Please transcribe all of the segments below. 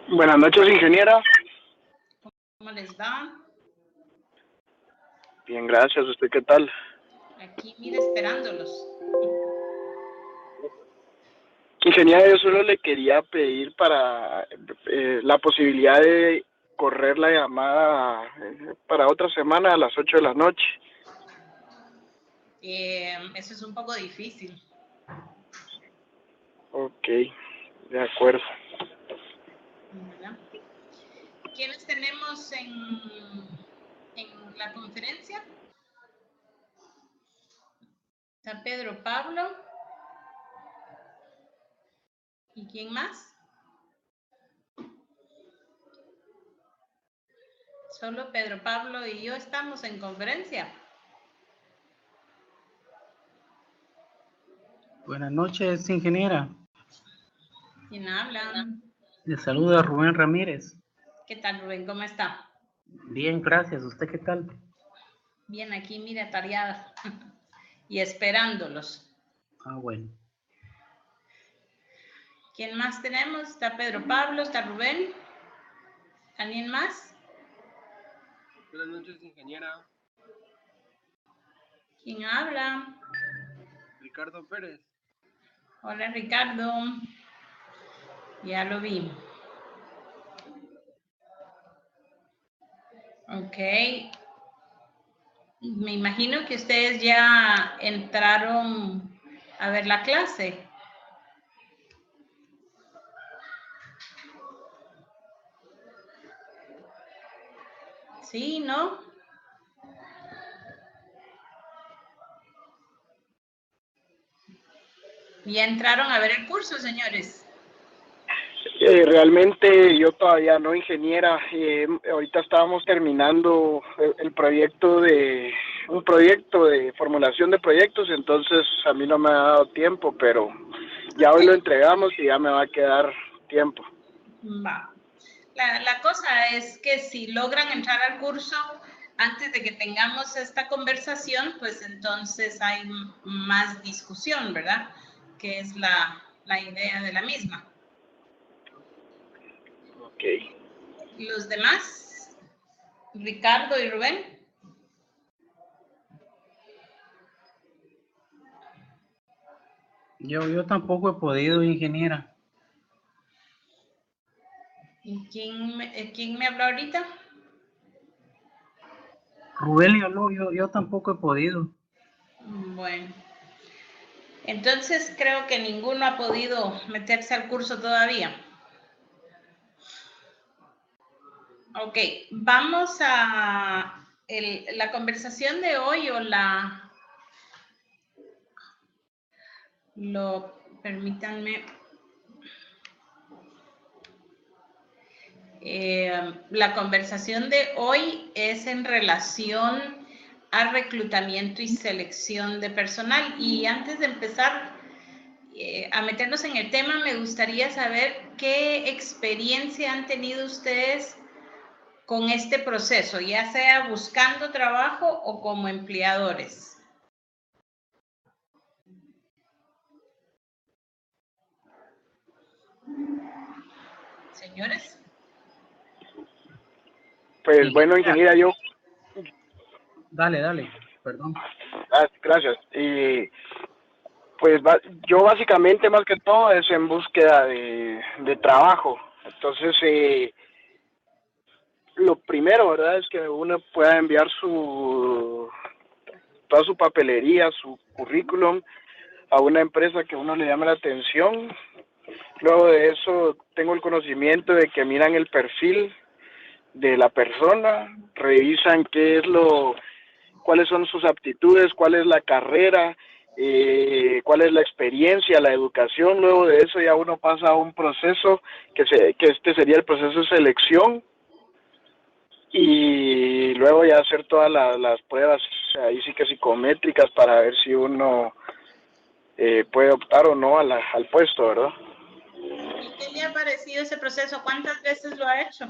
Buenas noches, ingeniera. ¿Cómo les va? Bien, gracias. ¿Usted qué tal? Aquí, mira, esperándolos. Ingeniera, yo solo le quería pedir para la posibilidad de correr la llamada para otra semana a las 8 de la noche. Eso es un poco difícil. Ok, de acuerdo. ¿Verdad? ¿Quiénes tenemos en la conferencia? Está Pedro Pablo. ¿Y quién más? Solo Pedro Pablo y yo estamos en conferencia. Buenas noches, ingeniera. ¿Quién habla? Le saluda Rubén Ramírez. ¿Qué tal, Rubén? ¿Cómo está? Bien, gracias. ¿Usted qué tal? Bien, aquí, mira, tareada y esperándolos. Ah, bueno. ¿Quién más tenemos? Está Pedro Pablo, está Rubén. ¿Alguien más? Buenas noches, ingeniera. ¿Quién habla? Ricardo Pérez. Hola, Ricardo. Ya lo vi. Ok. Me imagino que ustedes ya entraron a ver la clase. ¿Sí? ¿No? ¿Ya entraron a ver el curso, señores? Realmente yo todavía no, ingeniera. Ahorita estábamos terminando el proyecto un proyecto de formulación de proyectos, entonces a mí no me ha dado tiempo, pero ya hoy lo entregamos y ya me va a quedar tiempo. Va. La cosa es que si logran entrar al curso antes de que tengamos esta conversación, pues entonces hay más discusión, ¿verdad? Que es la idea de la misma. Ok. ¿Los demás? Ricardo y Rubén. Yo tampoco he podido, ingeniera. ¿Y quién me habló ahorita? Rubén le habló, yo tampoco he podido. Bueno. Entonces creo que ninguno ha podido meterse al curso todavía. Ok, vamos a la conversación de hoy o permítanme. La conversación de hoy es en relación a reclutamiento y selección de personal. Y antes de empezar a meternos en el tema, me gustaría saber qué experiencia han tenido ustedes con este proceso, ya sea buscando trabajo o como empleadores. Señores. Pues bueno, ingeniera, yo... Dale, perdón. Gracias. Pues yo básicamente más que todo es en búsqueda de trabajo. Entonces, lo primero, ¿verdad? Es que uno pueda enviar toda su papelería, su currículum a una empresa que a uno le llame la atención. Luego de eso tengo el conocimiento de que miran el perfil de la persona, revisan cuáles son sus aptitudes, cuál es la carrera, cuál es la experiencia, la educación. Luego de eso ya uno pasa a un proceso que este sería el proceso de selección, y luego ya hacer todas las pruebas, ahí sí que psicométricas, para ver si uno puede optar o no al puesto, ¿verdad? ¿Y qué le ha parecido ese proceso? ¿Cuántas veces lo ha hecho?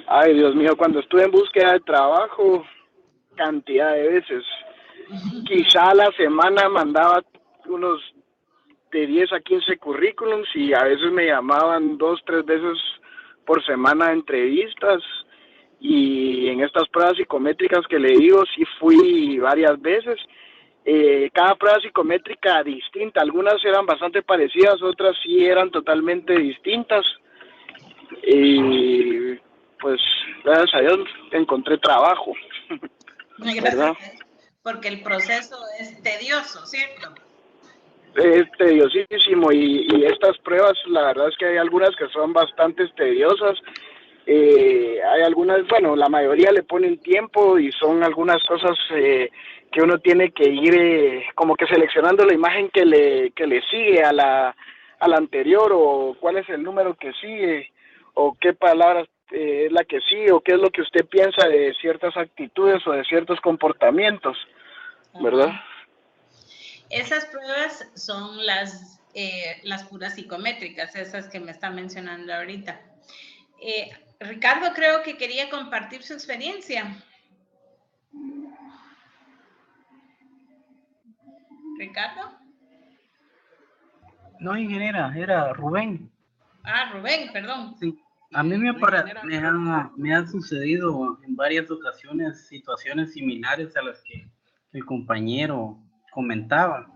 Ay, Dios mío, cuando estuve en búsqueda de trabajo, cantidad de veces. Quizá a la semana mandaba unos de 10 a 15 currículums y a veces me llamaban 2, 3 veces por semana a entrevistas. Y en estas pruebas psicométricas que le digo, sí fui varias veces. Cada prueba psicométrica distinta, algunas eran bastante parecidas, otras sí eran totalmente distintas. Y pues gracias a Dios encontré trabajo. ¿Verdad? Gracias, porque el proceso es tedioso, ¿cierto? Es tediosísimo y estas pruebas, la verdad es que hay algunas que son bastante tediosas. Hay algunas, bueno, la mayoría le ponen tiempo y son algunas cosas que uno tiene que ir como que seleccionando la imagen que le sigue a la anterior, o cuál es el número que sigue, o qué palabras es la que sigue, o qué es lo que usted piensa de ciertas actitudes o de ciertos comportamientos, ¿verdad? Esas pruebas son las puras psicométricas, esas que me está mencionando ahorita. Ricardo creo que quería compartir su experiencia. ¿Ricardo? No, ingeniera, era Rubén. Ah, Rubén, perdón. Sí. A mí No, ingeniera. me han sucedido en varias ocasiones situaciones similares a las que el compañero comentaba.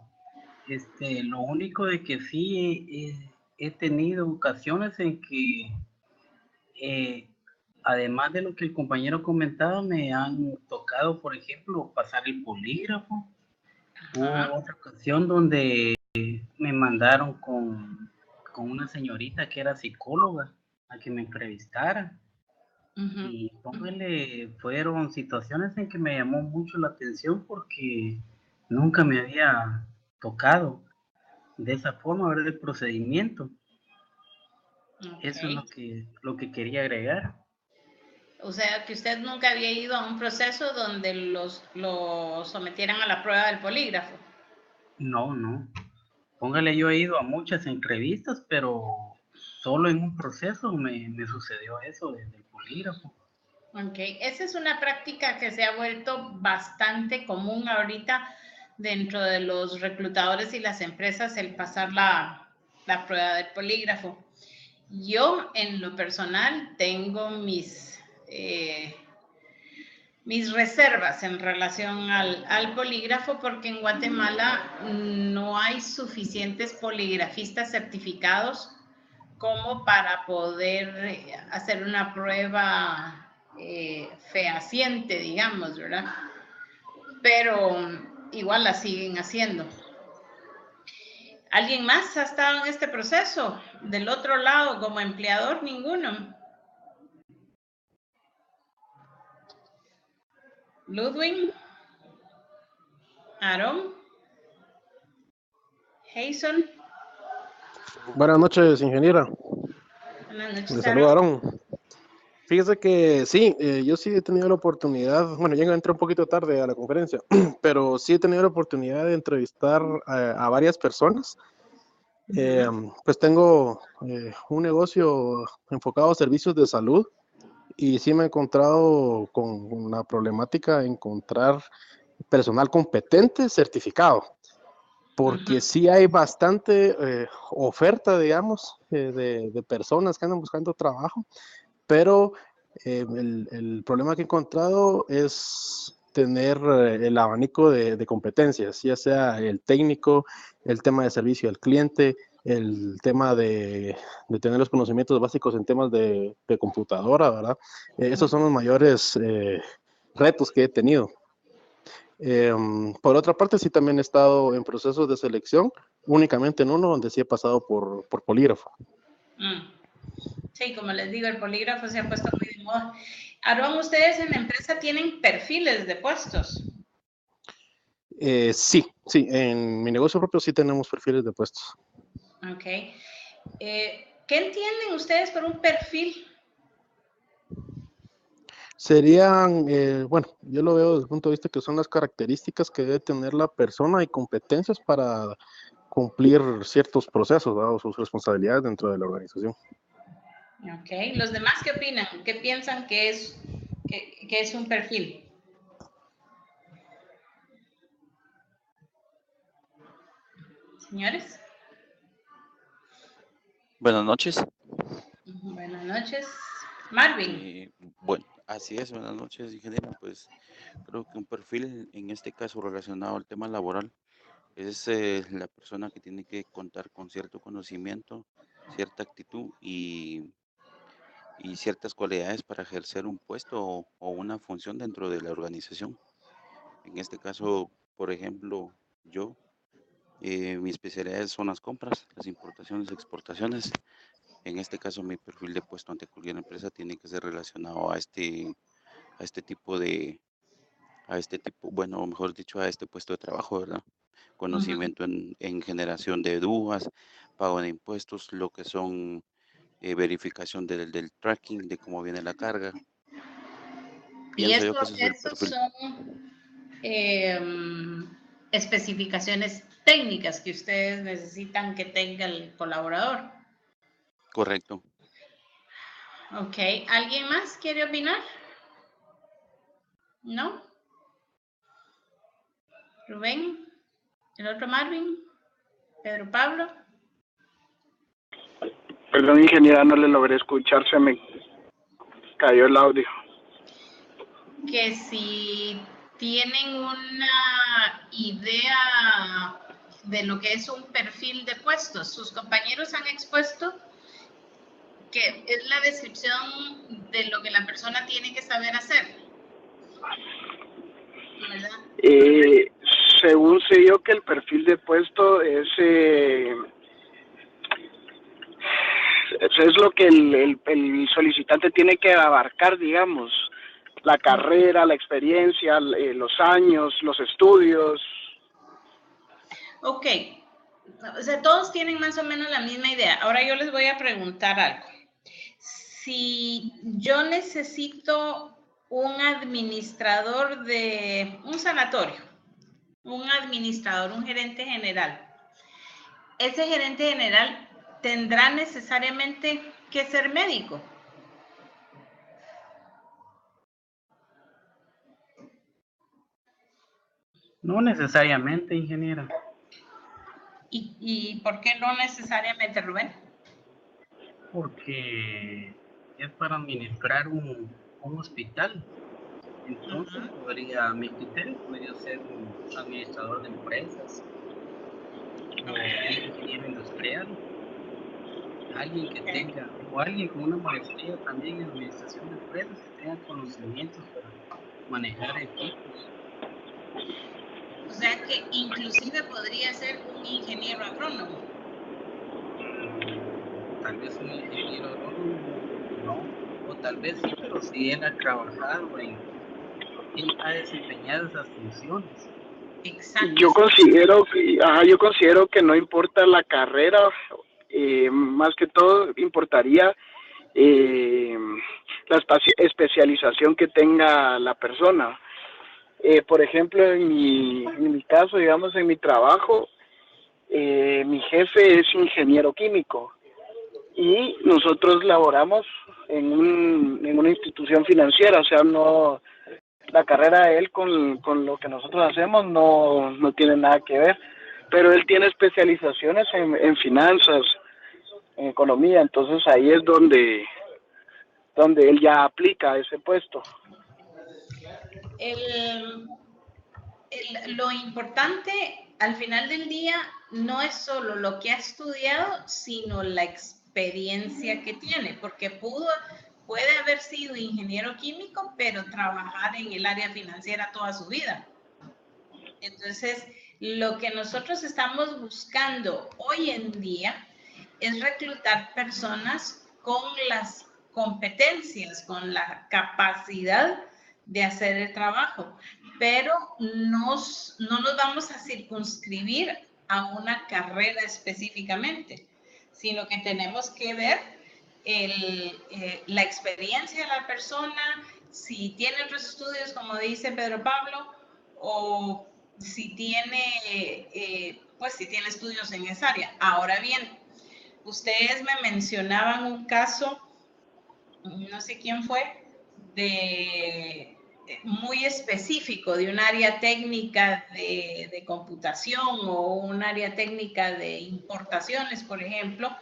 Lo único de que sí he tenido ocasiones en que, eh, además de lo que el compañero comentaba, me han tocado, por ejemplo, pasar el polígrafo. Hubo otra ocasión donde me mandaron con una señorita que era psicóloga a que me entrevistara. Y póngale, fueron situaciones en que me llamó mucho la atención porque nunca me había tocado de esa forma ver el procedimiento. Eso es lo que quería agregar. O sea, que usted nunca había ido a un proceso donde lo sometieran a la prueba del polígrafo. No, no. Póngale, yo he ido a muchas entrevistas, pero solo en un proceso me sucedió eso desde el polígrafo. Ok, esa es una práctica que se ha vuelto bastante común ahorita dentro de los reclutadores y las empresas, el pasar la prueba del polígrafo. Yo, en lo personal, tengo mis reservas en relación al polígrafo, porque en Guatemala no hay suficientes poligrafistas certificados como para poder hacer una prueba fehaciente, digamos, ¿verdad? Pero igual la siguen haciendo. ¿Alguien más ha estado en este proceso? Del otro lado, como empleador, ninguno. Ludwig, Aaron, Jason. Buenas noches, ingeniera. Buenas noches, Le Aaron. saludaron. Fíjese que sí, yo sí he tenido la oportunidad, bueno, ya entré un poquito tarde a la conferencia, pero sí he tenido la oportunidad de entrevistar a varias personas. Pues tengo un negocio enfocado a servicios de salud y sí me he encontrado con la problemática de encontrar personal competente certificado, porque sí hay bastante oferta, digamos, de personas que andan buscando trabajo, pero el problema que he encontrado es tener el abanico de competencias, ya sea el técnico, el tema de servicio al cliente, el tema de tener los conocimientos básicos en temas de computadora, ¿verdad? Esos son los mayores retos que he tenido. Por otra parte, sí también he estado en procesos de selección, únicamente en uno donde sí he pasado por polígrafo. Sí, como les digo, el polígrafo se ha puesto muy de moda. Aaron, ¿ustedes en la empresa tienen perfiles de puestos? Sí, en mi negocio propio sí tenemos perfiles de puestos. Ok. ¿Qué entienden ustedes por un perfil? Serían, bueno, yo lo veo desde el punto de vista que son las características que debe tener la persona y competencias para cumplir ciertos procesos, ¿verdad? O sus responsabilidades dentro de la organización. Ok. ¿Los demás qué opinan? ¿Qué piensan que es un perfil? Señores. Buenas noches. Buenas noches. Marvin. Bueno, así es, buenas noches, ingeniero. Pues creo que un perfil, en este caso relacionado al tema laboral, es la persona que tiene que contar con cierto conocimiento, cierta actitud y ciertas cualidades para ejercer un puesto o una función dentro de la organización. En este caso, por ejemplo, yo, mi especialidad son las compras, las importaciones y exportaciones. En este caso, mi perfil de puesto ante cualquier empresa tiene que ser relacionado a este tipo bueno, mejor dicho, a este puesto de trabajo, ¿verdad? Conocimiento en generación de DUAs, pago de impuestos, lo que son verificación del tracking, de cómo viene la carga. Y Pienso yo que ese es el estos perfil. son especificaciones técnicas que ustedes necesitan que tenga el colaborador. Correcto. Ok, ¿alguien más quiere opinar? ¿No? Rubén, el otro Marvin, Pedro Pablo. Perdón, ingeniera, no le logré escuchar, se me cayó el audio. Que si tienen una idea de lo que es un perfil de puestos, sus compañeros han expuesto que es la descripción de lo que la persona tiene que saber hacer, ¿verdad? Según sé yo que el perfil de puesto es lo que el solicitante tiene que abarcar, digamos, la carrera, la experiencia, los años, los estudios. Ok, o sea, todos tienen más o menos la misma idea. Ahora yo les voy a preguntar algo. Si yo necesito un administrador de un sanatorio, un administrador, un gerente general, ese gerente general tendrá necesariamente que ser médico. No necesariamente, ingeniera. ¿Y por qué no necesariamente, Rubén? Porque es para administrar un hospital. Entonces, a mi criterio, podría ser un administrador de empresas o un ingeniero industrial, alguien que tenga, o alguien con una maestría también en administración de empresas, que tenga conocimientos para manejar equipos. O sea que inclusive podría ser un ingeniero agrónomo. Tal vez un ingeniero agrónomo, no, o tal vez sí, pero si él ha trabajado él ha desempeñado esas funciones. Exacto. Yo considero que no importa la carrera, más que todo importaría la especialización que tenga la persona. Por ejemplo, en mi caso, digamos, en mi trabajo, mi jefe es ingeniero químico y nosotros laboramos en una institución financiera, o sea, no, la carrera de él con lo que nosotros hacemos no tiene nada que ver, pero él tiene especializaciones en finanzas, en economía, entonces ahí es donde él ya aplica ese puesto. Lo importante al final del día no es solo lo que ha estudiado, sino la experiencia que tiene, porque puede haber sido ingeniero químico, pero trabajar en el área financiera toda su vida. Entonces, lo que nosotros estamos buscando hoy en día es reclutar personas con las competencias, con la capacidad de hacer el trabajo, pero no nos vamos a circunscribir a una carrera específicamente, sino que tenemos que ver la experiencia de la persona, si tiene otros estudios, como dice Pedro Pablo, o si tiene, si tiene estudios en esa área. Ahora bien, ustedes me mencionaban un caso, no sé quién fue, muy específico de un área técnica de computación o un área técnica de importaciones, por ejemplo,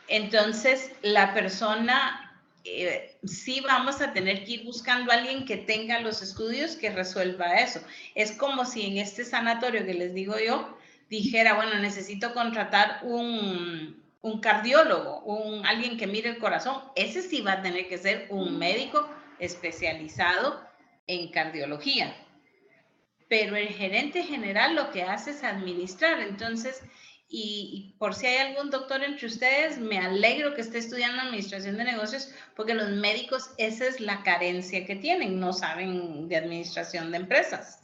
Entonces, la persona, sí vamos a tener que ir buscando a alguien que tenga los estudios que resuelva eso. Es como si en este sanatorio que les digo yo, dijera, bueno, necesito contratar un cardiólogo, alguien que mire el corazón. Ese sí va a tener que ser un médico especializado en cardiología. Pero el gerente general lo que hace es administrar. Entonces, y por si hay algún doctor entre ustedes, me alegro que esté estudiando administración de negocios, porque los médicos, esa es la carencia que tienen, no saben de administración de empresas.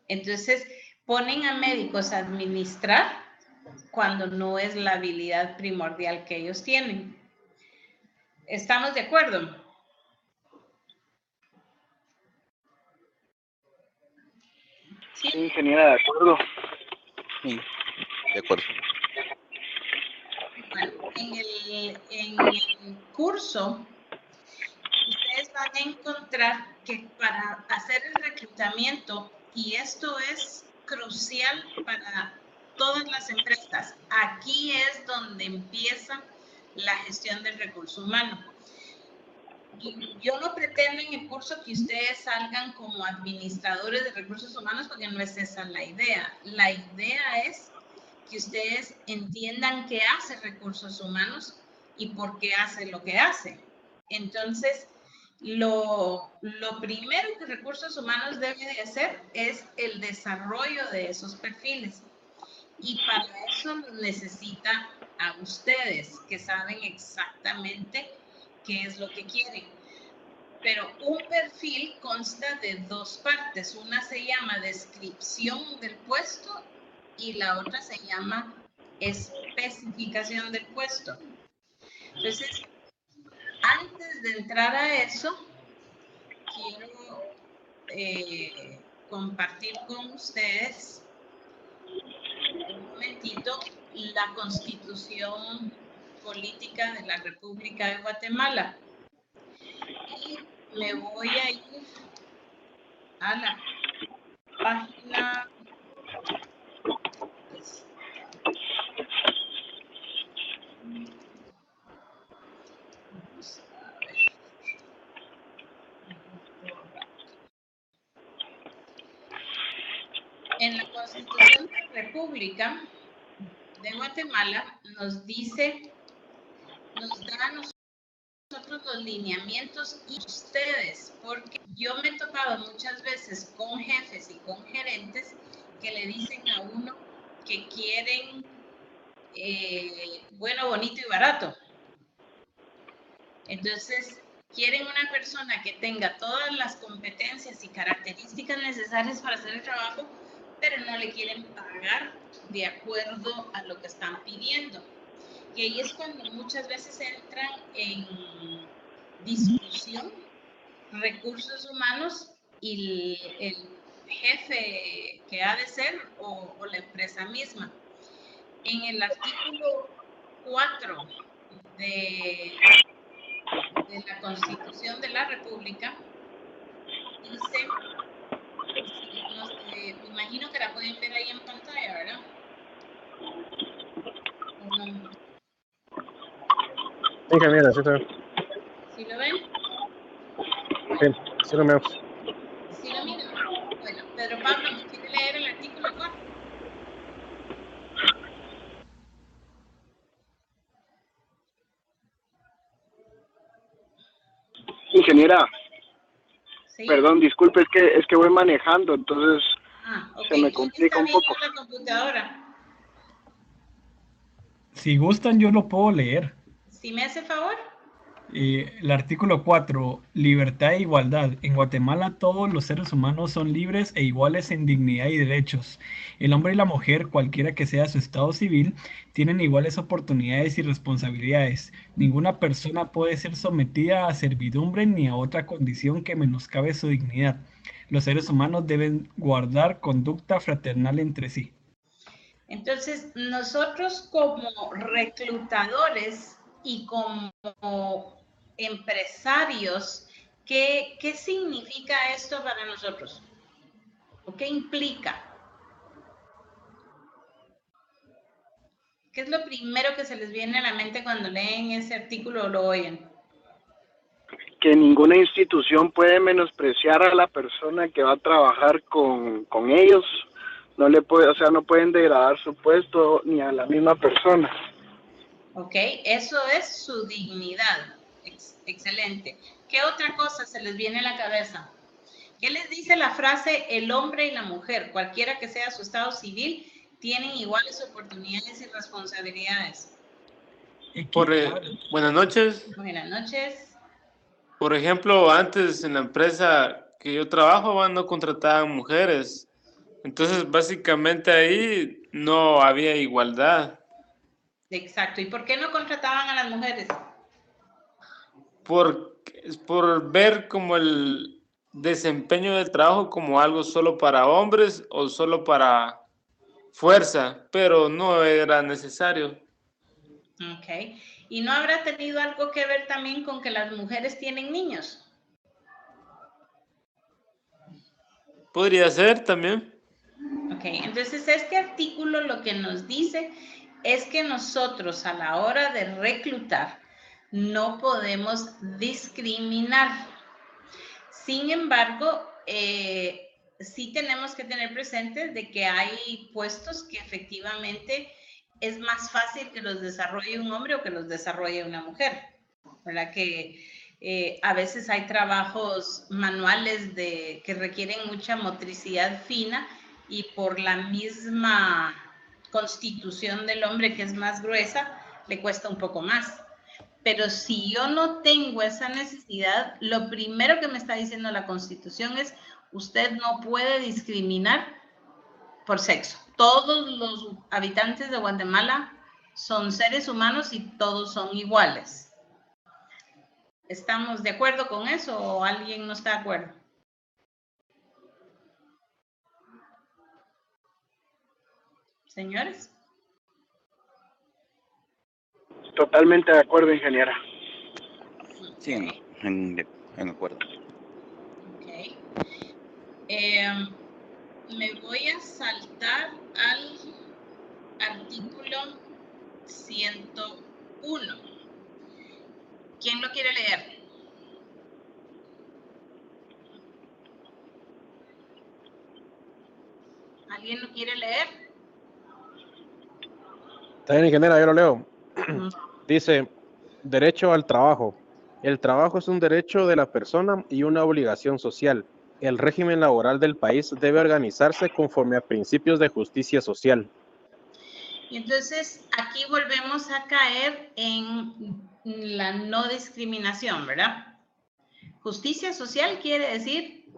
Entonces, ponen a médicos a administrar cuando no es la habilidad primordial que ellos tienen. ¿Estamos de acuerdo? Sí, ingeniera, de acuerdo. Sí, de acuerdo. Bueno, en el curso, ustedes van a encontrar que para hacer el reclutamiento, y esto es crucial para todas las empresas, aquí es donde empieza la gestión del recurso humano. Yo no pretendo en el curso que ustedes salgan como administradores de recursos humanos, porque no es esa la idea. La idea es que ustedes entiendan qué hace recursos humanos y por qué hace lo que hace. Entonces, lo primero que recursos humanos debe de hacer es el desarrollo de esos perfiles. Y para eso necesita a ustedes que saben exactamente qué es lo que quieren. Pero un perfil consta de dos partes. Una se llama descripción del puesto y la otra se llama especificación del puesto. Entonces, antes de entrar a eso, quiero compartir con ustedes un momentito la Constitución Política de la República de Guatemala. Y me voy a ir a la página. En la Constitución de la República de Guatemala nos dice, nos da a nosotros los lineamientos y ustedes, porque yo me he topado muchas veces con jefes y con gerentes que le dicen a uno que quieren bueno, bonito y barato. Entonces, quieren una persona que tenga todas las competencias y características necesarias para hacer el trabajo, pero no le quieren pagar de acuerdo a lo que están pidiendo. Y ahí es cuando muchas veces entran en discusión recursos humanos y el jefe que ha de ser o la empresa misma. En el artículo 4 de la Constitución de la República dice, no sé, me imagino que la pueden ver ahí en pantalla, ¿verdad? ¿O no? Ingeniera, sí, está. ¿Sí lo ven? Bien, sí lo vemos. ¿Sí lo miran? Bueno, Pedro Pablo, ¿me quiere leer el artículo 4? Ingeniera, ¿Sí? perdón, disculpe, es que voy manejando, entonces Ok. se me ¿Y qué complica está un viendo poco. en la computadora? Si gustan, yo lo puedo leer. ¿Sí me hace favor? El artículo 4, libertad e igualdad. En Guatemala todos los seres humanos son libres e iguales en dignidad y derechos. El hombre y la mujer, cualquiera que sea su estado civil, tienen iguales oportunidades y responsabilidades. Ninguna persona puede ser sometida a servidumbre ni a otra condición que menoscabe su dignidad. Los seres humanos deben guardar conducta fraternal entre sí. Entonces, nosotros como reclutadores y como empresarios, ¿qué significa esto para nosotros? ¿O qué implica? ¿Qué es lo primero que se les viene a la mente cuando leen ese artículo o lo oyen? Que ninguna institución puede menospreciar a la persona que va a trabajar con ellos. No le puede, o sea, no pueden degradar su puesto ni a la misma persona. Ok, eso es su dignidad. Excelente. ¿Qué otra cosa se les viene a la cabeza? ¿Qué les dice la frase el hombre y la mujer, cualquiera que sea su estado civil, tienen iguales oportunidades y responsabilidades? Buenas noches. Buenas noches. Por ejemplo, antes en la empresa que yo trabajo, no contrataban mujeres. Entonces, básicamente ahí no había igualdad. Exacto. ¿Y por qué no contrataban a las mujeres? Por ver como el desempeño del trabajo como algo solo para hombres o solo para fuerza, pero no era necesario. Ok. ¿Y no habrá tenido algo que ver también con que las mujeres tienen niños? Podría ser también. Ok, entonces este artículo lo que nos dice es que nosotros a la hora de reclutar no podemos discriminar. Sin embargo, sí tenemos que tener presente de que hay puestos que efectivamente es más fácil que los desarrolle un hombre o que los desarrolle una mujer, ¿verdad? Que a veces hay trabajos manuales que requieren mucha motricidad fina y por la misma constitución del hombre que es más gruesa, le cuesta un poco más. Pero si yo no tengo esa necesidad, lo primero que me está diciendo la Constitución es, usted no puede discriminar por sexo. Todos los habitantes de Guatemala son seres humanos y todos son iguales. ¿Estamos de acuerdo con eso o alguien no está de acuerdo? Señores. Totalmente de acuerdo, ingeniera. Sí, en acuerdo. Ok. Me voy a saltar al artículo 101. ¿Quién lo quiere leer? ¿Alguien lo quiere leer? Está bien, ingeniera, yo lo leo. Dice, derecho al trabajo. El trabajo es un derecho de la persona y una obligación social. El régimen laboral del país debe organizarse conforme a principios de justicia social. Y entonces aquí volvemos a caer en la no discriminación, ¿verdad? Justicia social quiere decir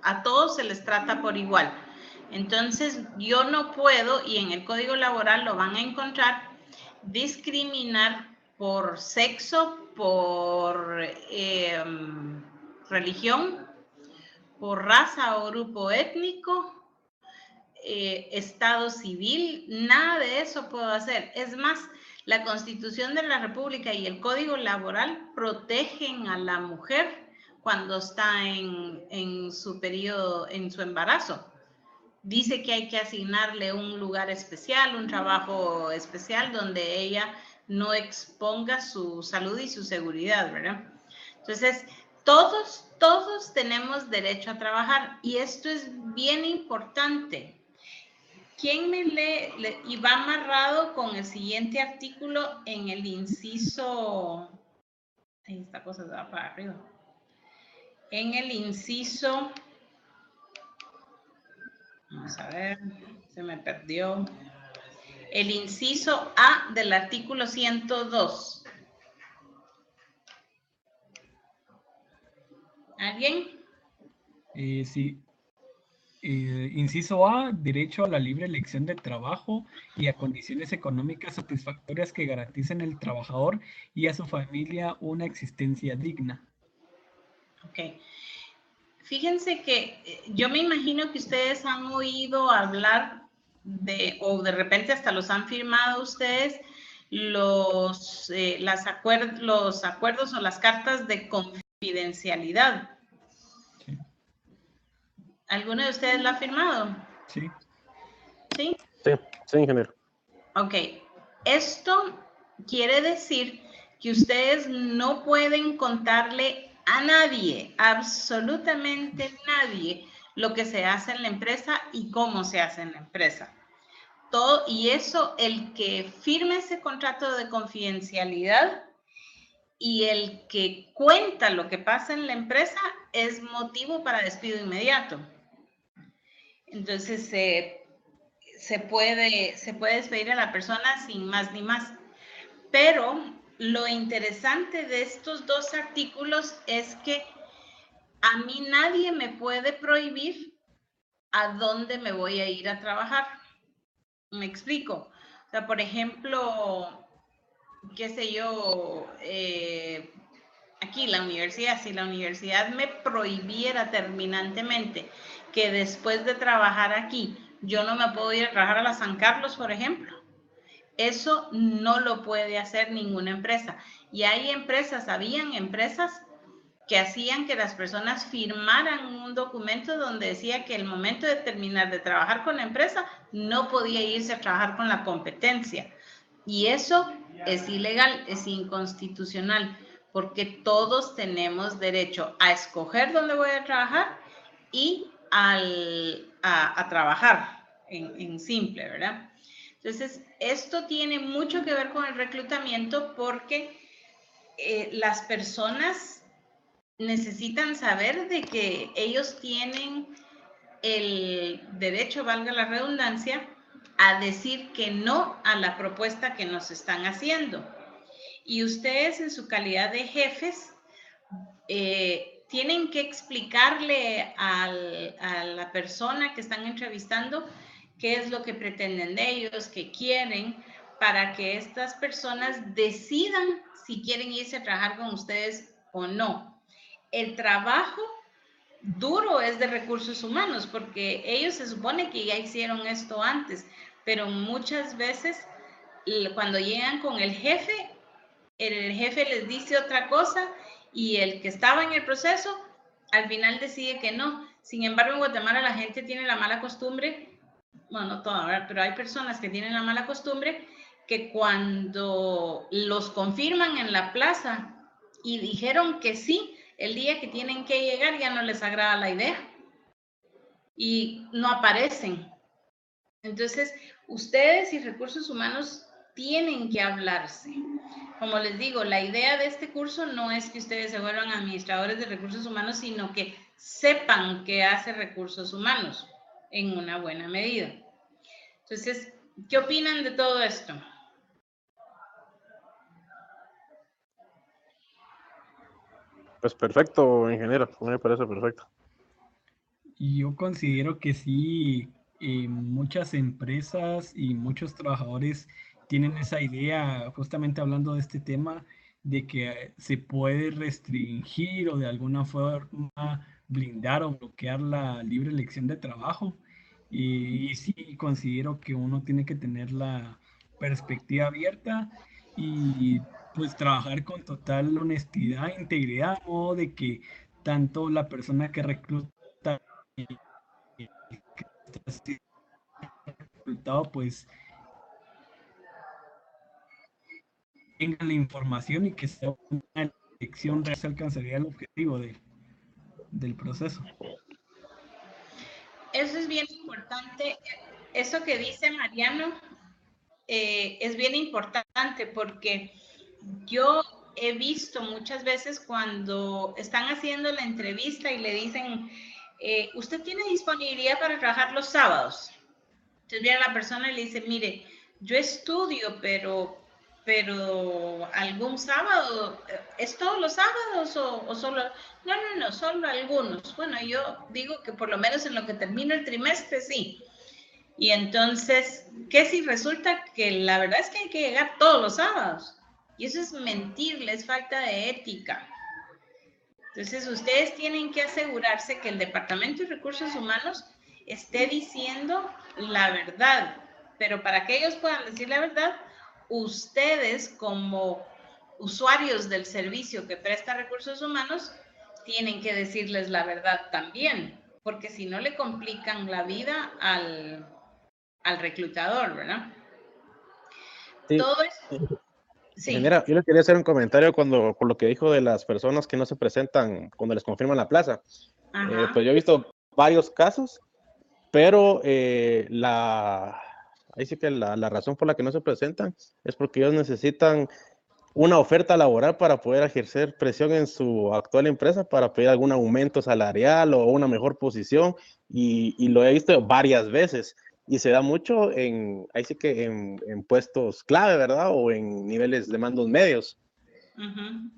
a todos se les trata por igual. Entonces yo no puedo, y en el Código Laboral lo van a encontrar, discriminar por sexo, por religión, por raza o grupo étnico, estado civil, nada de eso puedo hacer. Es más, la Constitución de la República y el Código Laboral protegen a la mujer cuando está en su periodo, en su embarazo. Dice que hay que asignarle un lugar especial, un trabajo especial donde ella no exponga su salud y su seguridad, ¿verdad? Entonces, todos tenemos derecho a trabajar y esto es bien importante. ¿Quién me lee? Y va amarrado con el siguiente artículo en el inciso... Esta cosa se va para arriba. En el inciso... Vamos a ver, se me perdió. El inciso A del artículo 102. ¿Alguien? Sí. Inciso A, derecho a la libre elección de trabajo y a condiciones económicas satisfactorias que garanticen al trabajador y a su familia una existencia digna. Ok. Fíjense que yo me imagino que ustedes han oído hablar o de repente hasta los han firmado ustedes, los acuerdos o las cartas de confidencialidad. Sí. ¿Alguno de ustedes lo ha firmado? Sí. ¿Sí? Sí, ingeniero. Ok. Esto quiere decir que ustedes no pueden contarle a nadie, absolutamente nadie, lo que se hace en la empresa y cómo se hace en la empresa. Todo, y eso, el que firme ese contrato de confidencialidad y el que cuenta lo que pasa en la empresa es motivo para despido inmediato. Entonces, se puede despedir a la persona sin más ni más. Pero lo interesante de estos dos artículos es que a mí nadie me puede prohibir a dónde me voy a ir a trabajar. ¿Me explico? O sea, por ejemplo, qué sé yo, aquí la universidad, si la universidad me prohibiera terminantemente que después de trabajar aquí, yo no me puedo ir a trabajar a la San Carlos, por ejemplo. Eso no lo puede hacer ninguna empresa. Y hay empresas, habían empresas que hacían que las personas firmaran un documento donde decía que el momento de terminar de trabajar con la empresa no podía irse a trabajar con la competencia. Y eso es ilegal, es inconstitucional, porque todos tenemos derecho a escoger dónde voy a trabajar y a trabajar en simple, ¿verdad? Entonces, esto tiene mucho que ver con el reclutamiento porque las personas necesitan saber de que ellos tienen el derecho, valga la redundancia, a decir que no a la propuesta que nos están haciendo. Y ustedes en su calidad de jefes tienen que explicarle a la persona que están entrevistando qué es lo que pretenden de ellos, qué quieren, para que estas personas decidan si quieren irse a trabajar con ustedes o no. El trabajo duro es de recursos humanos, porque ellos se supone que ya hicieron esto antes, pero muchas veces cuando llegan con el jefe les dice otra cosa y el que estaba en el proceso al final decide que no. Sin embargo, en Guatemala la gente tiene la mala costumbre, bueno, no toda, ¿verdad? Pero hay personas que tienen la mala costumbre que cuando los confirman en la plaza y dijeron que sí, el día que tienen que llegar ya no les agrada la idea y no aparecen. Entonces, ustedes y recursos humanos tienen que hablarse. Como les digo, la idea de este curso no es que ustedes se vuelvan administradores de recursos humanos, sino que sepan qué hace recursos humanos en una buena medida. Entonces, ¿qué opinan de todo esto? Pues perfecto, ingeniero, me parece perfecto. Y yo considero que sí, muchas empresas y muchos trabajadores tienen esa idea, justamente hablando de este tema, de que se puede restringir o de alguna forma blindar o bloquear la libre elección de trabajo. Y sí considero que uno tiene que tener la perspectiva abierta y pues trabajar con total honestidad e integridad, a modo de que tanto la persona que recluta este resultado, pues tenga la información y que sea una elección real, se alcanzaría el objetivo del proceso. Eso es bien importante. Eso que dice Mariano es bien importante porque yo he visto muchas veces cuando están haciendo la entrevista y le dicen, ¿usted tiene disponibilidad para trabajar los sábados? Entonces viene la persona y le dice, mire, yo estudio, pero algún sábado, ¿es todos los sábados o solo? No, solo algunos. Bueno, yo digo que por lo menos en lo que termina el trimestre, sí. Y entonces, ¿qué si resulta que la verdad es que hay que llegar todos los sábados? Y eso es mentir, es falta de ética. Entonces, ustedes tienen que asegurarse que el Departamento de Recursos Humanos esté diciendo la verdad. Pero para que ellos puedan decir la verdad, ustedes como usuarios del servicio que presta Recursos Humanos tienen que decirles la verdad también, porque si no le complican la vida al reclutador, ¿verdad? Sí, todo es, sí, ingeniera, yo le quería hacer un comentario con lo que dijo de las personas que no se presentan cuando les confirman la plaza. ajá, Pues yo he visto varios casos, pero ahí sí que la razón por la que no se presentan es porque ellos necesitan una oferta laboral para poder ejercer presión en su actual empresa para pedir algún aumento salarial o una mejor posición, y lo he visto varias veces, y se da mucho ahí sí que en puestos clave, ¿verdad? O en niveles de mandos medios. ujú.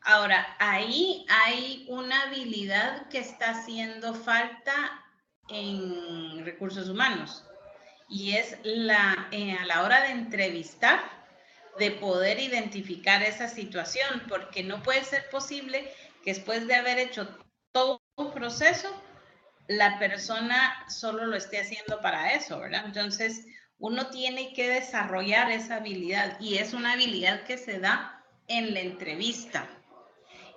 Ahora, ahí hay una habilidad que está haciendo falta en recursos humanos y es a la hora de entrevistar, de poder identificar esa situación, porque no puede ser posible que después de haber hecho todo un proceso, la persona solo lo esté haciendo para eso, ¿verdad? Entonces, uno tiene que desarrollar esa habilidad y es una habilidad que se da en la entrevista.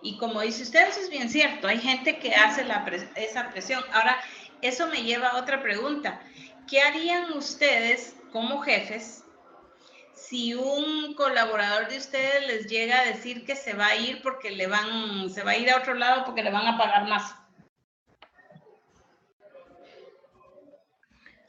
Y como dice usted, eso es bien cierto, hay gente que hace esa presión. Ahora, eso me lleva a otra pregunta. ¿Qué harían ustedes como jefes si un colaborador de ustedes les llega a decir que se va a ir porque se va a ir a otro lado porque le van a pagar más?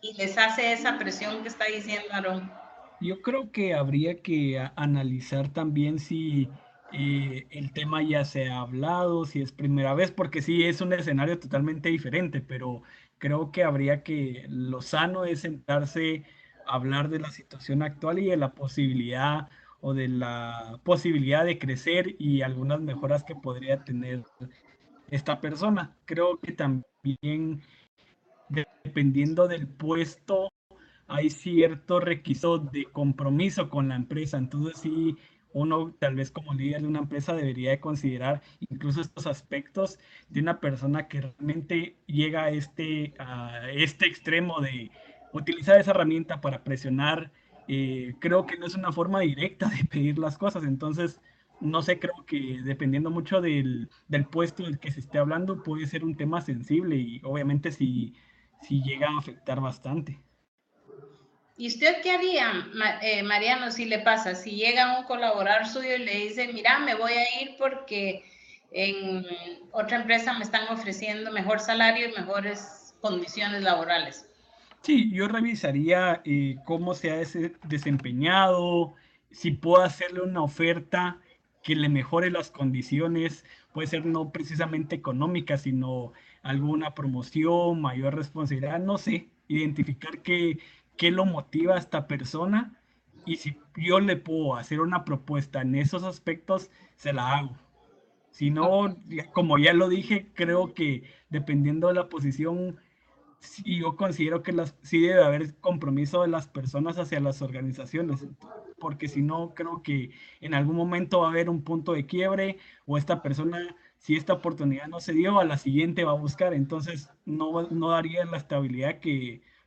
Y les hace esa presión que está diciendo Aarón. Yo creo que habría que analizar también si el tema ya se ha hablado, si es primera vez, porque sí es un escenario totalmente diferente, pero creo que habría que, lo sano es sentarse a hablar de la situación actual y de la posibilidad o de la posibilidad de crecer y algunas mejoras que podría tener esta persona. Creo que también dependiendo del puesto hay cierto requisito de compromiso con la empresa. Entonces sí, uno tal vez como líder de una empresa debería de considerar incluso estos aspectos de una persona que realmente llega a este extremo de utilizar esa herramienta para presionar. Creo que no es una forma directa de pedir las cosas. Entonces, no sé, creo que dependiendo mucho del puesto del que se esté hablando, puede ser un tema sensible y obviamente si llega a afectar bastante. ¿Y usted qué haría, Mariano, si le pasa? Si llega un colaborador suyo y le dice, mira, me voy a ir porque en otra empresa me están ofreciendo mejor salario y mejores condiciones laborales. Sí, yo revisaría cómo se ha desempeñado, si puedo hacerle una oferta que le mejore las condiciones, puede ser no precisamente económica, sino alguna promoción, mayor responsabilidad, no sé, identificar qué lo motiva a esta persona y si yo le puedo hacer una propuesta en esos aspectos, se la hago. Si no, como ya lo dije, creo que dependiendo de la posición, sí, yo considero que sí debe haber compromiso de las personas hacia las organizaciones, porque si no, creo que en algún momento va a haber un punto de quiebre o esta persona, si esta oportunidad no se dio, a la siguiente va a buscar, entonces no daría la estabilidad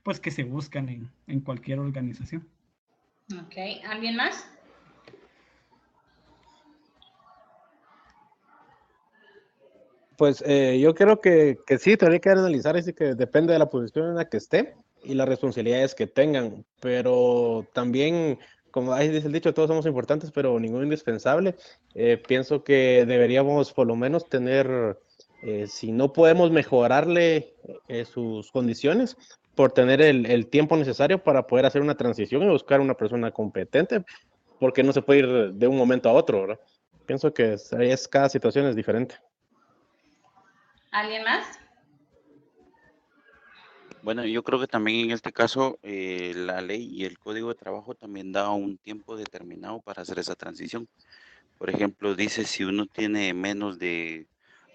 pues, que se buscan en cualquier organización. Ok, ¿alguien más? Pues yo creo que sí, tendría que analizar, así que depende de la posición en la que esté y las responsabilidades que tengan, pero también, como ahí dice el dicho, todos somos importantes, pero ninguno indispensable. Pienso que deberíamos por lo menos tener, si no podemos mejorarle sus condiciones, por tener el tiempo necesario para poder hacer una transición y buscar una persona competente, porque no se puede ir de un momento a otro, ¿verdad? Pienso que cada situación es diferente. ¿Alguien más? Bueno, yo creo que también en este caso la ley y el código de trabajo también da un tiempo determinado para hacer esa transición. Por ejemplo, dice si uno tiene menos de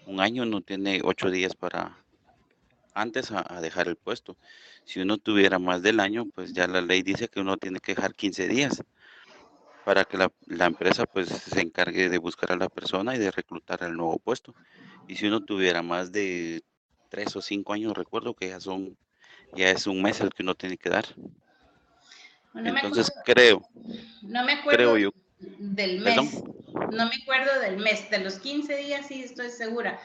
un año, no tiene 8 días para antes a dejar el puesto. Si uno tuviera más del año, pues ya la ley dice que uno tiene que dejar 15 días para que la empresa pues se encargue de buscar a la persona y de reclutar al nuevo puesto. Y si uno tuviera más de 3 o 5 años, recuerdo que ya es un mes el que uno tiene que dar. No me Entonces acuerdo, no me creo acuerdo yo, del perdón. mes. No me acuerdo del mes. De los 15 días sí estoy segura.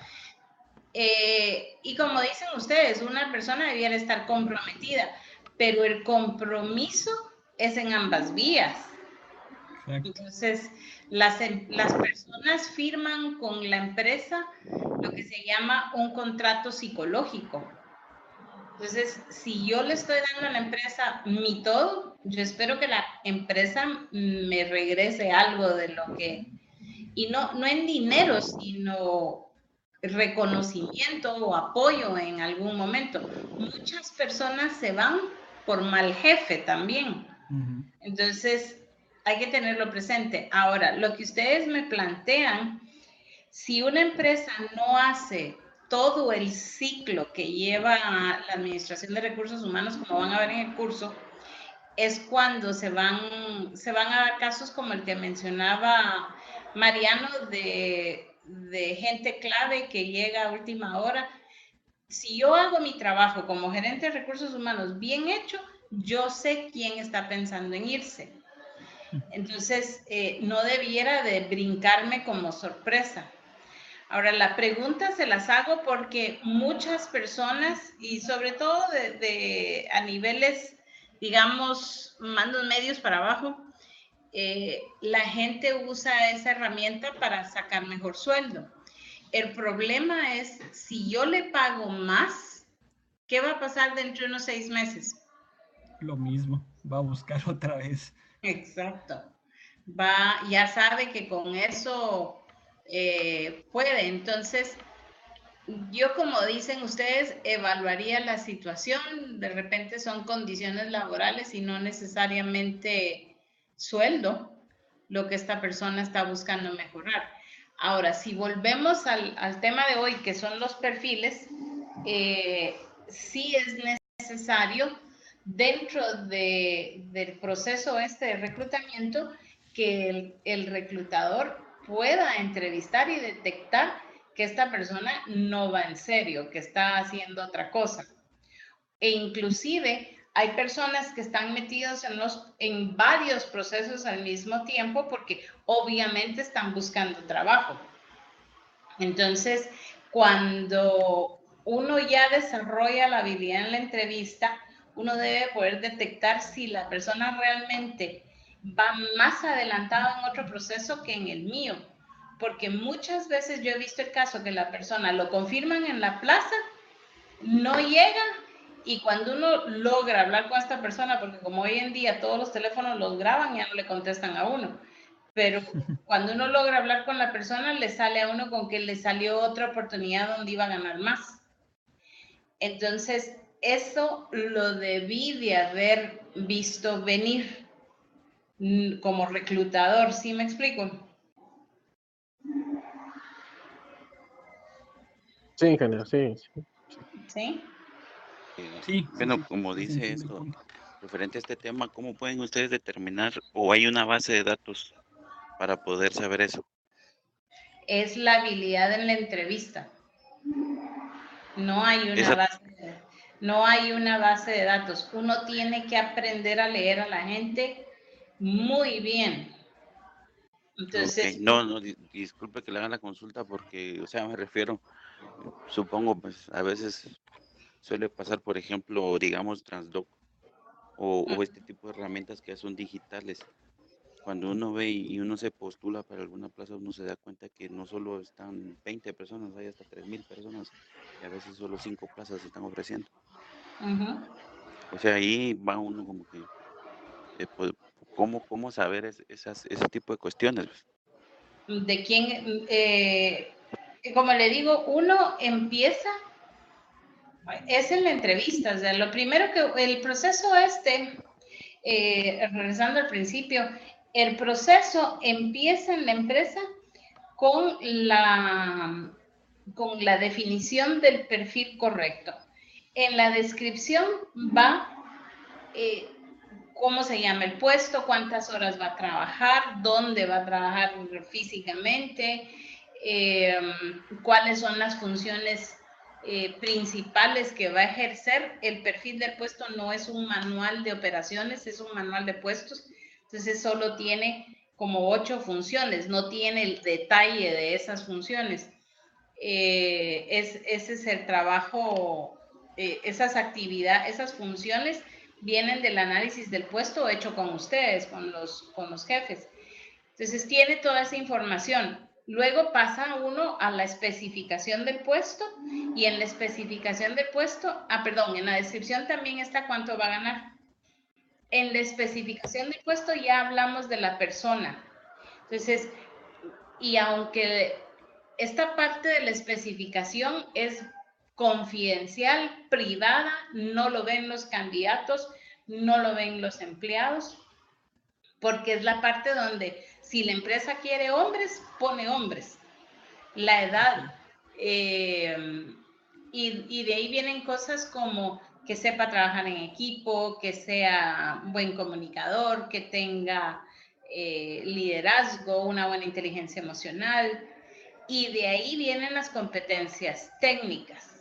Y como dicen ustedes, una persona debiera estar comprometida, pero el compromiso es en ambas vías. Exacto. Entonces, las personas firman con la empresa lo que se llama un contrato psicológico. Entonces, si yo le estoy dando a la empresa mi todo, yo espero que la empresa me regrese algo de lo que, y no en dinero, sino reconocimiento o apoyo en algún momento. Muchas personas se van por mal jefe también. Entonces, hay que tenerlo presente. Ahora, lo que ustedes me plantean, si una empresa no hace todo el ciclo que lleva la administración de recursos humanos, como van a ver en el curso, es cuando se van a dar casos como el que mencionaba Mariano de gente clave que llega a última hora. Si yo hago mi trabajo como gerente de recursos humanos bien hecho, yo sé quién está pensando en irse. Entonces, no debiera de brincarme como sorpresa. Ahora, la pregunta se las hago porque muchas personas, y sobre todo a niveles, digamos, mandos medios para abajo, la gente usa esa herramienta para sacar mejor sueldo. El problema es, si yo le pago más, ¿qué va a pasar dentro de unos 6 meses? Lo mismo, va a buscar otra vez. Exacto. Ya sabe que con eso puede. Entonces, yo, como dicen ustedes, evaluaría la situación. De repente son condiciones laborales y no necesariamente sueldo lo que esta persona está buscando mejorar. Ahora, si volvemos al tema de hoy, que son los perfiles, sí es necesario dentro del proceso de reclutamiento que el reclutador pueda entrevistar y detectar que esta persona no va en serio, que está haciendo otra cosa. E inclusive hay personas que están metidos en varios procesos al mismo tiempo porque obviamente están buscando trabajo. Entonces, cuando uno ya desarrolla la habilidad en la entrevista, uno debe poder detectar si la persona realmente va más adelantada en otro proceso que en el mío. Porque muchas veces yo he visto el caso que la persona lo confirman en la plaza, no llega, y cuando uno logra hablar con esta persona, porque como hoy en día todos los teléfonos los graban, ya no le contestan a uno, pero cuando uno logra hablar con la persona, le sale a uno con que le salió otra oportunidad donde iba a ganar más. Entonces, eso lo debí de haber visto venir como reclutador, ¿sí me explico? Sí, ingeniero, sí. ¿Sí? Sí, Bueno, sí, como sí se dice entiende el esto, punto. referente a este tema, ¿cómo pueden ustedes determinar o hay una base de datos para poder saber eso? Es la habilidad en la entrevista. No hay una base de datos. Uno tiene que aprender a leer a la gente muy bien. Entonces, Ok, no, disculpe que le haga la consulta porque, o sea, me refiero, supongo, pues a veces suele pasar, por ejemplo, digamos, Transdoc o este tipo de herramientas que ya son digitales. Cuando uno ve y uno se postula para alguna plaza, uno se da cuenta que no solo están 20 personas, hay hasta 3,000 personas y a veces solo 5 plazas se están ofreciendo. O sea, ahí va uno como que, pues, ¿cómo saber ese tipo de cuestiones? de quién, como le digo, uno empieza, es en la entrevista, o sea, lo primero que, el proceso regresando al principio, el proceso empieza en la empresa con la definición del perfil correcto. En la descripción va cómo se llama el puesto, cuántas horas va a trabajar, dónde va a trabajar físicamente, cuáles son las funciones principales que va a ejercer. El perfil del puesto no es un manual de operaciones, es un manual de puestos. Entonces solo tiene como 8 funciones, no tiene el detalle de esas funciones. Ese es el trabajo, esas actividades, esas funciones vienen del análisis del puesto hecho con ustedes, con los jefes. Entonces tiene toda esa información. Luego pasa uno a la especificación del puesto y en la especificación del puesto, en la descripción también está cuánto va a ganar. En la especificación del puesto ya hablamos de la persona. Entonces, y aunque esta parte de la especificación es confidencial, privada, no lo ven los candidatos, no lo ven los empleados, porque es la parte donde si la empresa quiere hombres, pone hombres, la edad, y de ahí vienen cosas como que sepa trabajar en equipo, que sea buen comunicador, que tenga liderazgo, una buena inteligencia emocional, y de ahí vienen las competencias técnicas.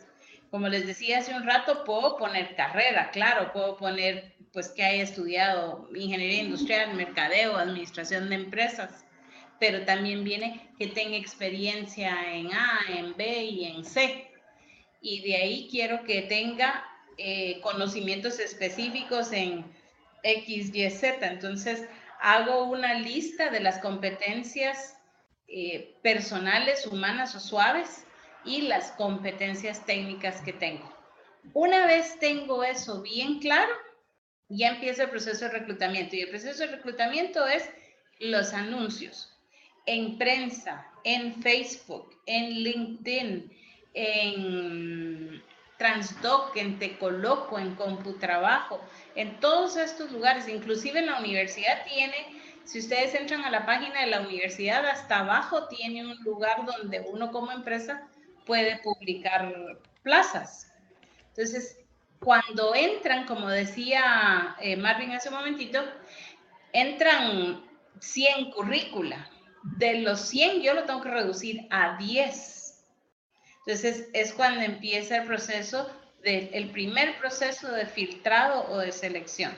Como les decía hace un rato, puedo poner carrera, claro, puedo poner pues que haya estudiado ingeniería industrial, mercadeo, administración de empresas, pero también viene que tenga experiencia en A, en B y en C. Y de ahí quiero que tenga conocimientos específicos en X, Y, Z. Entonces, hago una lista de las competencias personales, humanas o suaves y las competencias técnicas que tengo. Una vez tengo eso bien claro, ya empieza el proceso de reclutamiento. Y el proceso de reclutamiento es los anuncios en prensa, en Facebook, en LinkedIn, en Transdoc, en Te Coloco, en Computrabajo, en todos estos lugares, inclusive en la universidad tiene, si ustedes entran a la página de la universidad, hasta abajo tiene un lugar donde uno como empresa puede publicar plazas. Entonces, cuando entran, como decía Marvin hace un momentito, entran 100 currícula. De los 100 yo lo tengo que reducir a 10. Entonces, es cuando empieza el proceso, el primer proceso de filtrado o de selección.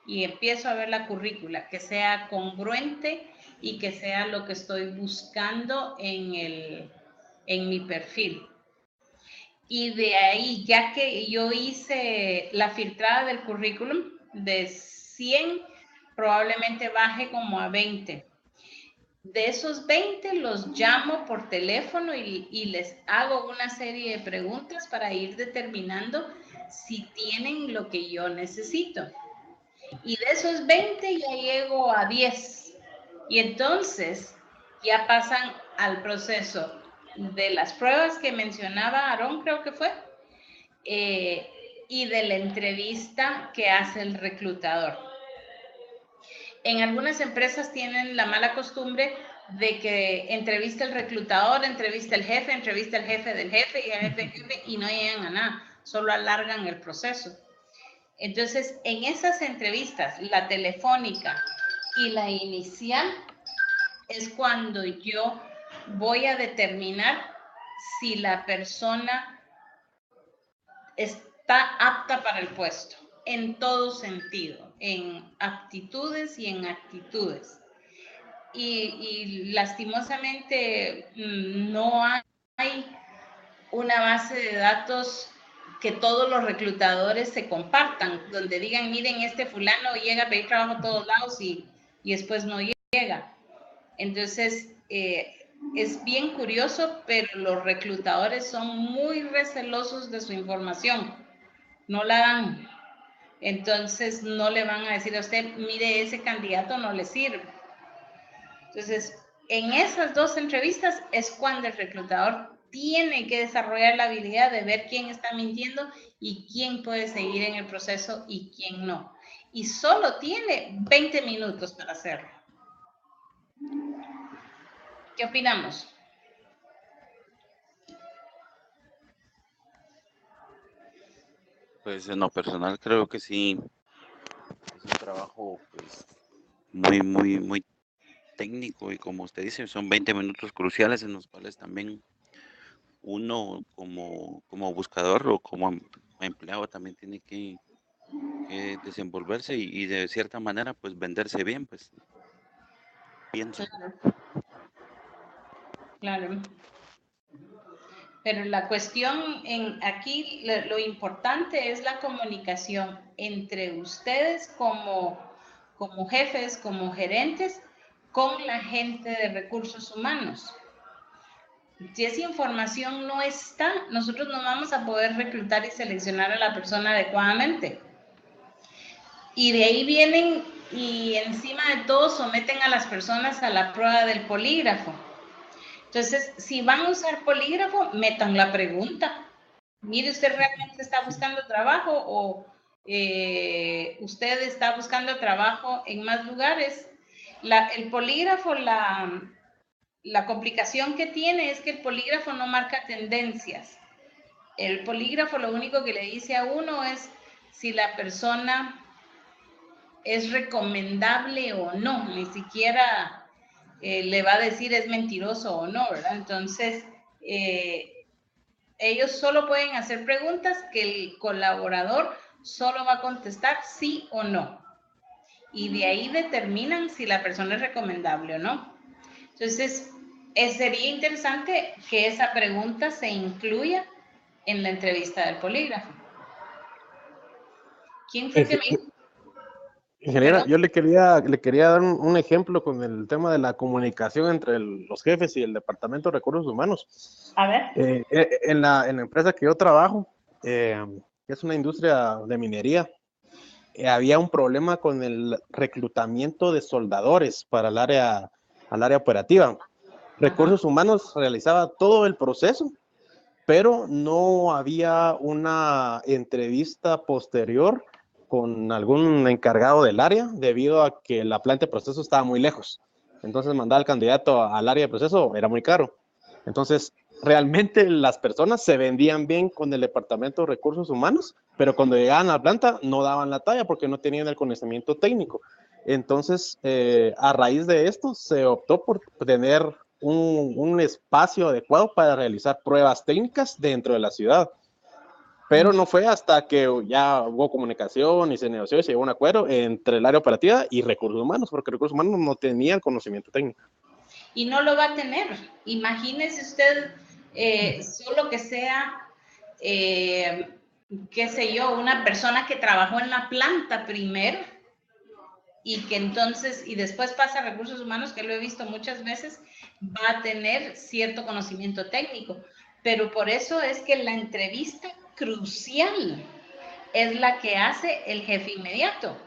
Y empiezo a ver la currícula, que sea congruente y que sea lo que estoy buscando en mi perfil. Y de ahí, ya que yo hice la filtrada del currículum, de 100 probablemente baje como a 20. De esos 20 los llamo por teléfono y les hago una serie de preguntas para ir determinando si tienen lo que yo necesito. Y de esos 20 ya llego a 10. Y entonces ya pasan al proceso de las pruebas que mencionaba Aarón, creo que fue, y de la entrevista que hace el reclutador. En algunas empresas tienen la mala costumbre de que entrevista el reclutador, entrevista el jefe del jefe y el jefe del jefe y no llegan a nada, solo alargan el proceso. Entonces, en esas entrevistas, la telefónica y la inicial, es cuando yo voy a determinar si la persona está apta para el puesto, en todo sentido, en aptitudes y en actitudes. Y lastimosamente no hay una base de datos que todos los reclutadores se compartan, donde digan, miren, este fulano llega a pedir trabajo a todos lados y después no llega. Entonces, es bien curioso, pero los reclutadores son muy recelosos de su información. No la dan. Entonces, no le van a decir a usted, mire, ese candidato no le sirve. Entonces, en esas dos entrevistas es cuando el reclutador tiene que desarrollar la habilidad de ver quién está mintiendo y quién puede seguir en el proceso y quién no. Y solo tiene 20 minutos para hacerlo. ¿Qué opinamos? Pues en lo personal creo que sí, es un trabajo pues muy técnico y como usted dice, son 20 minutos cruciales en los cuales también uno como buscador o como empleado también tiene que desenvolverse y de cierta manera pues venderse bien, pues pienso. Claro. Pero la cuestión aquí, lo importante es la comunicación entre ustedes como jefes, como gerentes, con la gente de recursos humanos. Si esa información no está, nosotros no vamos a poder reclutar y seleccionar a la persona adecuadamente. Y de ahí vienen y encima de todo someten a las personas a la prueba del polígrafo. Entonces, si van a usar polígrafo, metan la pregunta. Mire, ¿usted realmente está buscando trabajo o usted está buscando trabajo en más lugares? El polígrafo, la complicación que tiene es que el polígrafo no marca tendencias. El polígrafo lo único que le dice a uno es si la persona es recomendable o no, ni siquiera le va a decir es mentiroso o no, ¿verdad? Entonces, ellos solo pueden hacer preguntas que el colaborador solo va a contestar sí o no. Y de ahí determinan si la persona es recomendable o no. Entonces, sería interesante que esa pregunta se incluya en la entrevista del polígrafo. ¿Quién fue que me dijo? Ingeniera, yo le quería dar un ejemplo con el tema de la comunicación entre los jefes y el Departamento de Recursos Humanos. A ver. En la empresa que yo trabajo, que es una industria de minería, había un problema con el reclutamiento de soldadores para al área operativa. Recursos Humanos realizaba todo el proceso, pero no había una entrevista posterior con algún encargado del área debido a que la planta de proceso estaba muy lejos. Entonces mandar al candidato al área de proceso era muy caro. Entonces realmente las personas se vendían bien con el Departamento de Recursos Humanos, pero cuando llegaban a la planta no daban la talla porque no tenían el conocimiento técnico. Entonces, a raíz de esto se optó por tener un espacio adecuado para realizar pruebas técnicas dentro de la ciudad. Pero no fue hasta que ya hubo comunicación y se negoció y se llegó a un acuerdo entre el área operativa y recursos humanos, porque recursos humanos no tenían conocimiento técnico. Y no lo va a tener. Imagínese usted solo que sea, qué sé yo, una persona que trabajó en la planta primero y que entonces, y después pasa a recursos humanos, que lo he visto muchas veces, va a tener cierto conocimiento técnico. Pero por eso es que la entrevista crucial es la que hace el jefe inmediato,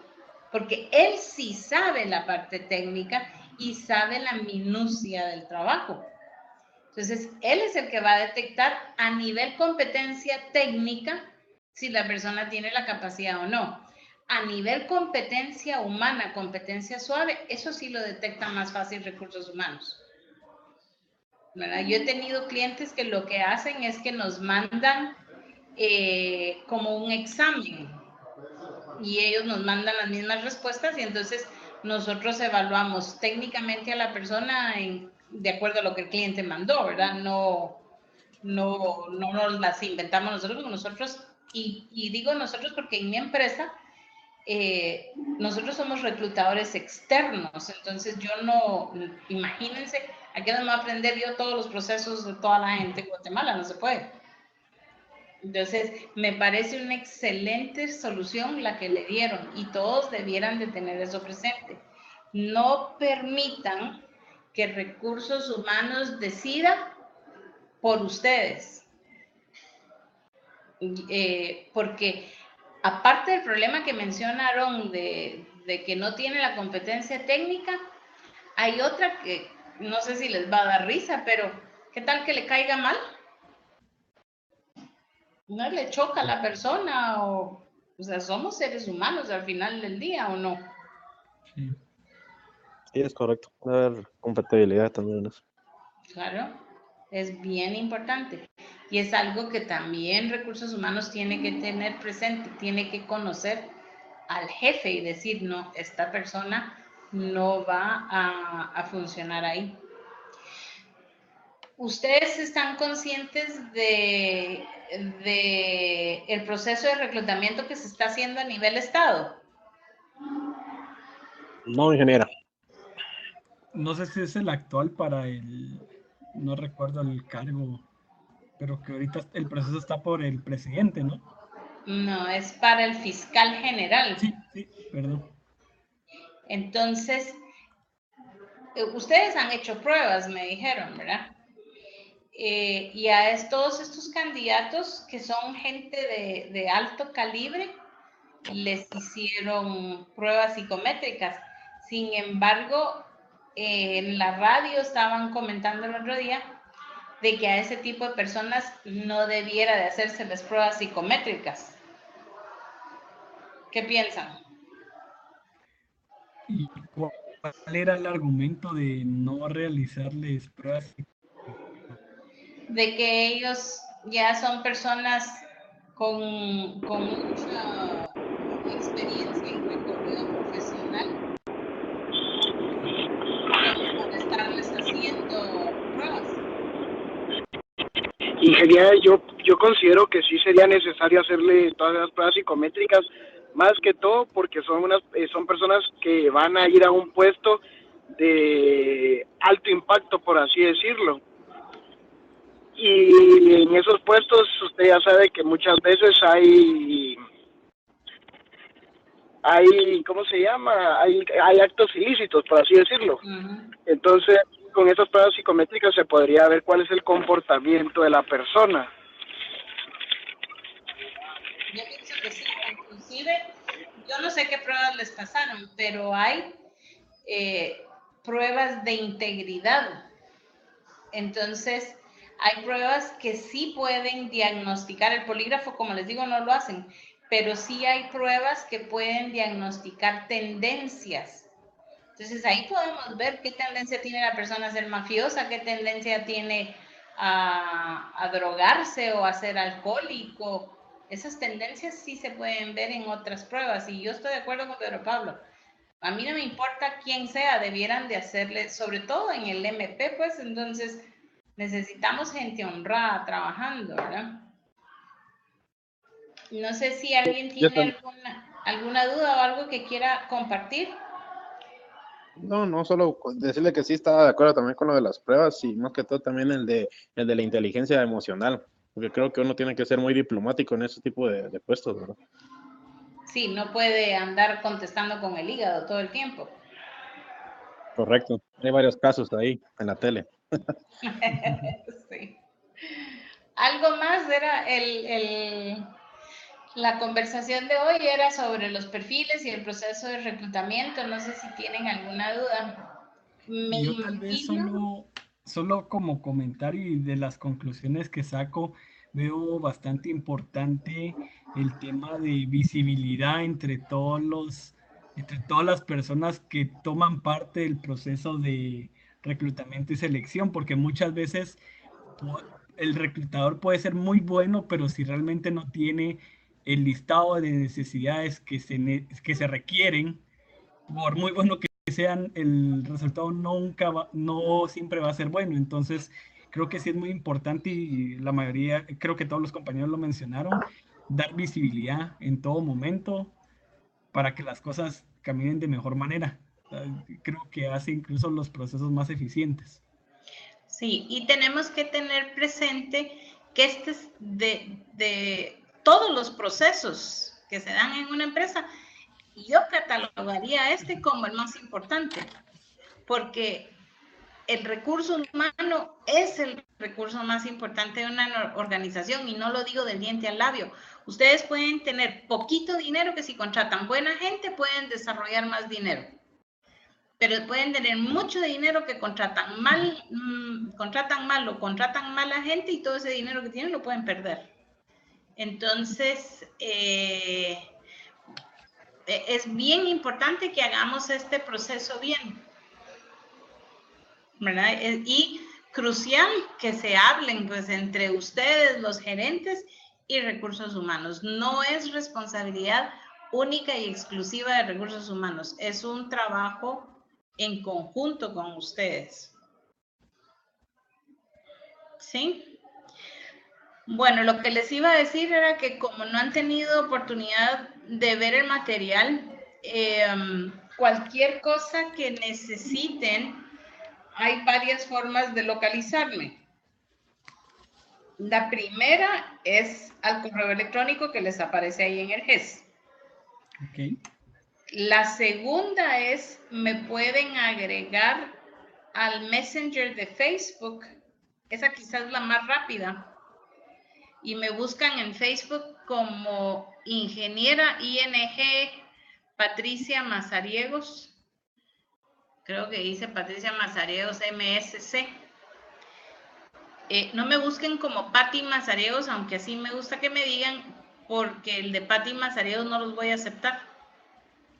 porque él sí sabe la parte técnica y sabe la minucia del trabajo. Entonces, él es el que va a detectar a nivel competencia técnica si la persona tiene la capacidad o no. A nivel competencia humana, competencia suave, eso sí lo detecta más fácil recursos humanos. ¿Verdad? Yo he tenido clientes que lo que hacen es que nos mandan como un examen y ellos nos mandan las mismas respuestas y entonces nosotros evaluamos técnicamente a la persona de acuerdo a lo que el cliente mandó, ¿verdad? No nos las inventamos nosotros y digo nosotros porque en mi empresa nosotros somos reclutadores externos, entonces yo no, imagínense, aquí no me voy a aprender yo todos los procesos de toda la gente en Guatemala, no se puede. Entonces, me parece una excelente solución la que le dieron y todos debieran de tener eso presente. No permitan que recursos humanos decida por ustedes. Porque aparte del problema que mencionaron de que no tiene la competencia técnica, hay otra que no sé si les va a dar risa, pero ¿qué tal que le caiga mal? No le choca a la persona o sea, somos seres humanos al final del día, ¿o no? Sí, es correcto. Debe haber compatibilidad también en eso. Claro, es bien importante. Y es algo que también recursos humanos tiene que tener presente, tiene que conocer al jefe y decir, no, esta persona no va a funcionar ahí. ¿Ustedes están conscientes de el proceso de reclutamiento que se está haciendo a nivel estado? No, ingeniera. No sé si es el actual para no recuerdo el cargo, pero que ahorita el proceso está por el presidente, ¿no? No, es para el fiscal general. Sí, perdón. Entonces, ustedes han hecho pruebas, me dijeron, ¿verdad? Y a todos estos candidatos que son gente de alto calibre, les hicieron pruebas psicométricas. Sin embargo, en la radio estaban comentando el otro día de que a ese tipo de personas no debiera de hacérseles pruebas psicométricas. ¿Qué piensan? ¿Y cuál era el argumento de no realizarles pruebas? De que ellos ya son personas con mucha experiencia y recorrido profesional para estarles haciendo pruebas. Ingeniera, yo considero que sí sería necesario hacerle todas las pruebas psicométricas, más que todo porque son personas que van a ir a un puesto de alto impacto, por así decirlo. Y en esos puestos usted ya sabe que muchas veces ¿cómo se llama? Hay actos ilícitos, por así decirlo. Entonces, con esas pruebas psicométricas se podría ver cuál es el comportamiento de la persona. Yo pienso que sí, inclusive, yo no sé qué pruebas les pasaron, pero hay pruebas de integridad. Entonces, hay pruebas que sí pueden diagnosticar. El polígrafo, como les digo, no lo hacen, pero sí hay pruebas que pueden diagnosticar tendencias. Entonces, ahí podemos ver qué tendencia tiene la persona a ser mafiosa, qué tendencia tiene a drogarse o a ser alcohólico. Esas tendencias sí se pueden ver en otras pruebas, y yo estoy de acuerdo con Pedro Pablo. A mí no me importa quién sea, debieran de hacerle, sobre todo en el MP, pues entonces necesitamos gente honrada trabajando, ¿verdad? No sé si alguien tiene alguna duda o algo que quiera compartir. No, solo decirle que sí estaba de acuerdo también con lo de las pruebas y más que todo también el de la inteligencia emocional, porque creo que uno tiene que ser muy diplomático en ese tipo de puestos, ¿verdad? Sí, no puede andar contestando con el hígado todo el tiempo. Correcto, hay varios casos ahí en la tele. Sí. Algo más era la conversación de hoy era sobre los perfiles y el proceso de reclutamiento. No sé si tienen alguna duda. Yo tal vez solo como comentario y de las conclusiones que saco, veo bastante importante el tema de visibilidad entre todas las personas que toman parte del proceso de reclutamiento y selección, porque muchas veces el reclutador puede ser muy bueno, pero si realmente no tiene el listado de necesidades que se requieren, por muy bueno que sean, el resultado no siempre va a ser bueno. Entonces, creo que sí es muy importante y la mayoría, creo que todos los compañeros lo mencionaron, dar visibilidad en todo momento para que las cosas caminen de mejor manera. Creo que hace incluso los procesos más eficientes. Sí, y tenemos que tener presente que este es de todos los procesos que se dan en una empresa, yo catalogaría este como el más importante, porque el recurso humano es el recurso más importante de una organización, y no lo digo del diente al labio. Ustedes pueden tener poquito dinero, que si contratan buena gente pueden desarrollar más dinero, pero pueden tener mucho dinero que contratan mal o contratan mala gente, y todo ese dinero que tienen lo pueden perder. Entonces, es bien importante que hagamos este proceso bien, ¿verdad? Y crucial que se hablen pues entre ustedes, los gerentes y recursos humanos. No es responsabilidad única y exclusiva de recursos humanos, es un trabajo en conjunto con ustedes. ¿Sí? Bueno, lo que les iba a decir era que como no han tenido oportunidad de ver el material, cualquier cosa que necesiten, hay varias formas de localizarme. La primera es al correo electrónico que les aparece ahí en el GES. Okay. La segunda es, me pueden agregar al Messenger de Facebook. Esa quizás es la más rápida. Y me buscan en Facebook como ingeniera ING Patricia Mazariegos. Creo que dice Patricia Mazariegos MSC. No me busquen como Pati Mazariegos, aunque así me gusta que me digan, porque el de Pati Mazariegos no los voy a aceptar.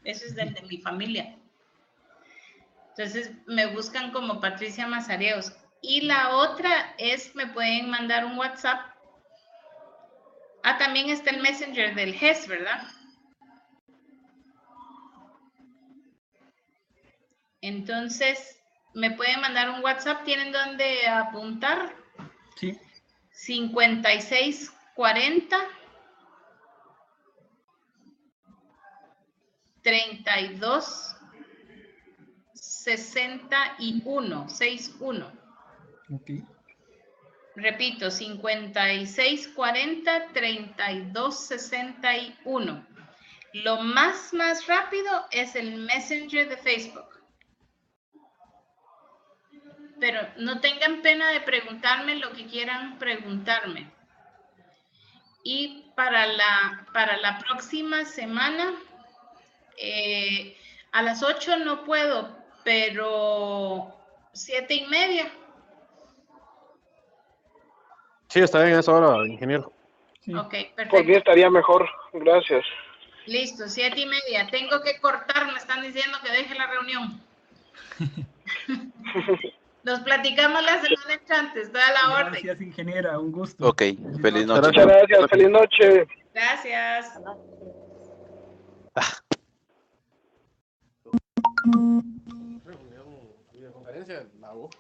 Ese es del de mi familia. Entonces me buscan como Patricia Mazariegos. Y la otra es, me pueden mandar un WhatsApp. Ah, también está el Messenger del GES, ¿verdad? Entonces, me pueden mandar un WhatsApp. ¿Tienen dónde apuntar? Sí. 5640 32 61 61. Ok. Repito, 5640 32 61. Lo más rápido es el Messenger de Facebook. Pero no tengan pena de preguntarme lo que quieran preguntarme. Y para la próxima semana, a las 8 no puedo, pero 7:30. Sí, está bien a esa hora, ingeniero. Sí. Ok, Por mí perfecto. estaría mejor, gracias. Listo, 7:30. Tengo que cortar, me están diciendo que deje la reunión. Nos platicamos la semana entrante, está a la orden. Gracias, ingeniera, un gusto. Ok, feliz noche. Muchas gracias, feliz noche. Gracias. Reunión, videoconferencia, la hago.